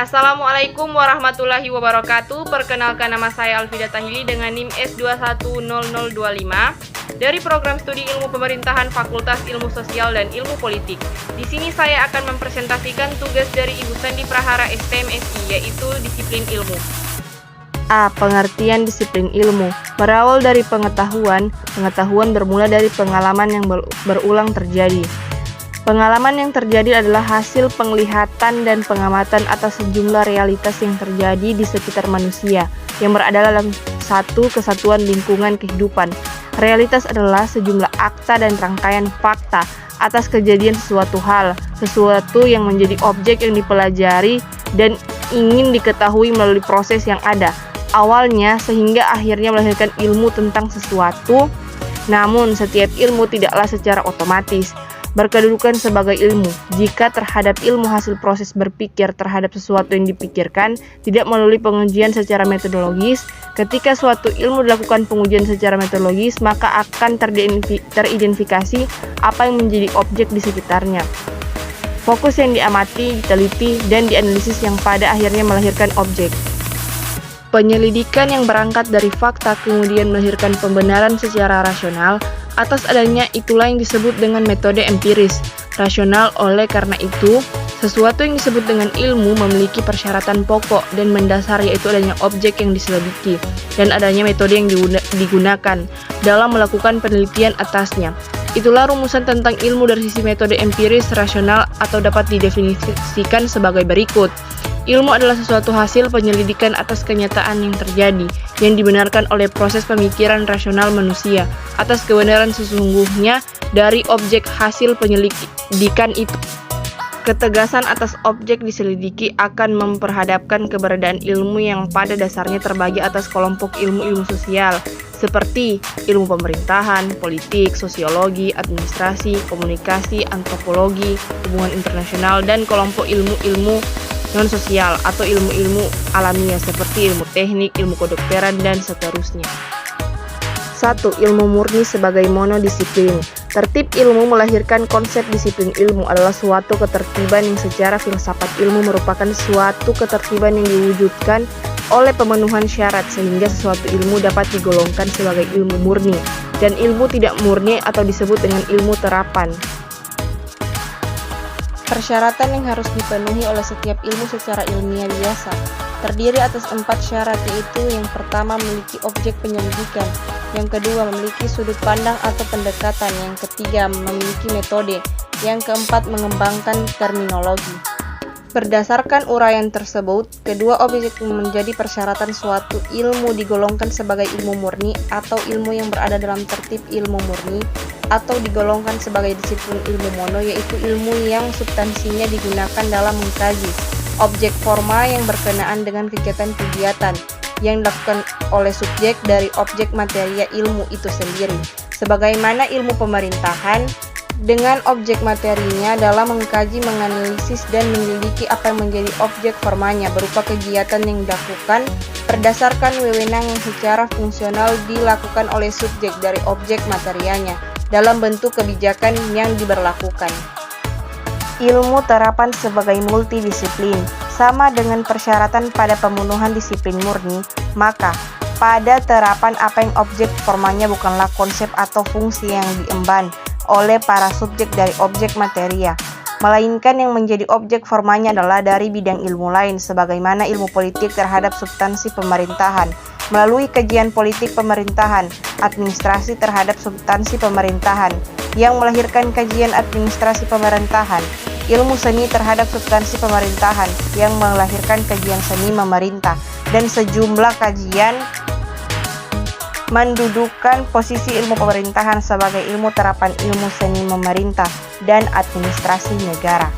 Assalamualaikum warahmatullahi wabarakatuh. Perkenalkan, nama saya Alfida Tahili dengan NIM S210025 dari Program Studi Ilmu Pemerintahan Fakultas Ilmu Sosial dan Ilmu Politik. Di sini saya akan mempresentasikan tugas dari Ibu Sandi Prahara STMSI, yaitu disiplin ilmu. A. Pengertian disiplin ilmu. Berawal dari pengetahuan bermula dari pengalaman yang berulang terjadi. Pengalaman yang terjadi adalah hasil penglihatan dan pengamatan atas sejumlah realitas yang terjadi di sekitar manusia yang berada dalam satu kesatuan lingkungan kehidupan. Realitas adalah sejumlah akta dan rangkaian fakta atas kejadian sesuatu hal, sesuatu yang menjadi objek yang dipelajari dan ingin diketahui melalui proses yang ada awalnya sehingga akhirnya melahirkan ilmu tentang sesuatu. Namun setiap ilmu tidaklah secara otomatis berkedudukan sebagai ilmu jika terhadap ilmu hasil proses berpikir terhadap sesuatu yang dipikirkan tidak melalui pengujian secara metodologis. Ketika suatu ilmu dilakukan pengujian secara metodologis, maka akan teridentifikasi apa yang menjadi objek di sekitarnya. Fokus yang diamati, diteliti, dan dianalisis yang pada akhirnya melahirkan objek. Penyelidikan yang berangkat dari fakta kemudian melahirkan pembenaran secara rasional. Atas adanya itulah yang disebut dengan metode empiris rasional. Oleh karena itu, sesuatu yang disebut dengan ilmu memiliki persyaratan pokok dan mendasar, yaitu adanya objek yang diselidiki dan adanya metode yang digunakan dalam melakukan penelitian atasnya. Itulah rumusan tentang ilmu dari sisi metode empiris rasional, atau dapat didefinisikan sebagai berikut. Ilmu adalah sesuatu hasil penyelidikan atas kenyataan yang terjadi, yang dibenarkan oleh proses pemikiran rasional manusia atas kebenaran sesungguhnya dari objek hasil penyelidikan itu. Ketegasan atas objek diselidiki akan memperhadapkan keberadaan ilmu yang pada dasarnya terbagi atas kelompok ilmu-ilmu sosial, seperti ilmu pemerintahan, politik, sosiologi, administrasi, komunikasi, antropologi, hubungan internasional, dan kelompok ilmu-ilmu non-sosial atau ilmu-ilmu alamiah seperti ilmu teknik, ilmu kedokteran, dan seterusnya. 1. Ilmu murni sebagai monodisiplin. Tertib ilmu melahirkan konsep disiplin ilmu adalah suatu ketertiban yang secara filsafat ilmu merupakan suatu ketertiban yang diwujudkan oleh pemenuhan syarat sehingga sesuatu ilmu dapat digolongkan sebagai ilmu murni dan ilmu tidak murni atau disebut dengan ilmu terapan. Persyaratan yang harus dipenuhi oleh setiap ilmu secara ilmiah biasa terdiri atas 4 syarat, yaitu yang pertama memiliki objek penyelidikan, yang kedua memiliki sudut pandang atau pendekatan, yang ketiga memiliki metode, yang keempat mengembangkan terminologi. Berdasarkan uraian tersebut, kedua objek yang menjadi persyaratan suatu ilmu digolongkan sebagai ilmu murni atau ilmu yang berada dalam tertib ilmu murni, atau digolongkan sebagai disiplin ilmu mono, yaitu ilmu yang substansinya digunakan dalam mengkaji objek formal yang berkenaan dengan kegiatan-kegiatan yang dilakukan oleh subjek dari objek materia ilmu itu sendiri, sebagaimana ilmu pemerintahan dengan objek materinya dalam mengkaji, menganalisis, dan menyelidiki apa yang menjadi objek formalnya berupa kegiatan yang dilakukan berdasarkan wewenang yang secara fungsional dilakukan oleh subjek dari objek materianya dalam bentuk kebijakan yang diberlakukan. Ilmu terapan sebagai multidisiplin. Sama dengan persyaratan pada pemenuhan disiplin murni, maka pada terapan apa yang objek formalnya bukanlah konsep atau fungsi yang diemban oleh para subjek dari objek materia, melainkan yang menjadi objek formalnya adalah dari bidang ilmu lain, sebagaimana ilmu politik terhadap substansi pemerintahan, melalui kajian politik pemerintahan, administrasi terhadap substansi pemerintahan, yang melahirkan kajian administrasi pemerintahan, ilmu seni terhadap substansi pemerintahan, yang melahirkan kajian seni memerintah, dan sejumlah kajian mendudukan posisi ilmu pemerintahan sebagai ilmu terapan ilmu seni memerintah dan administrasi negara.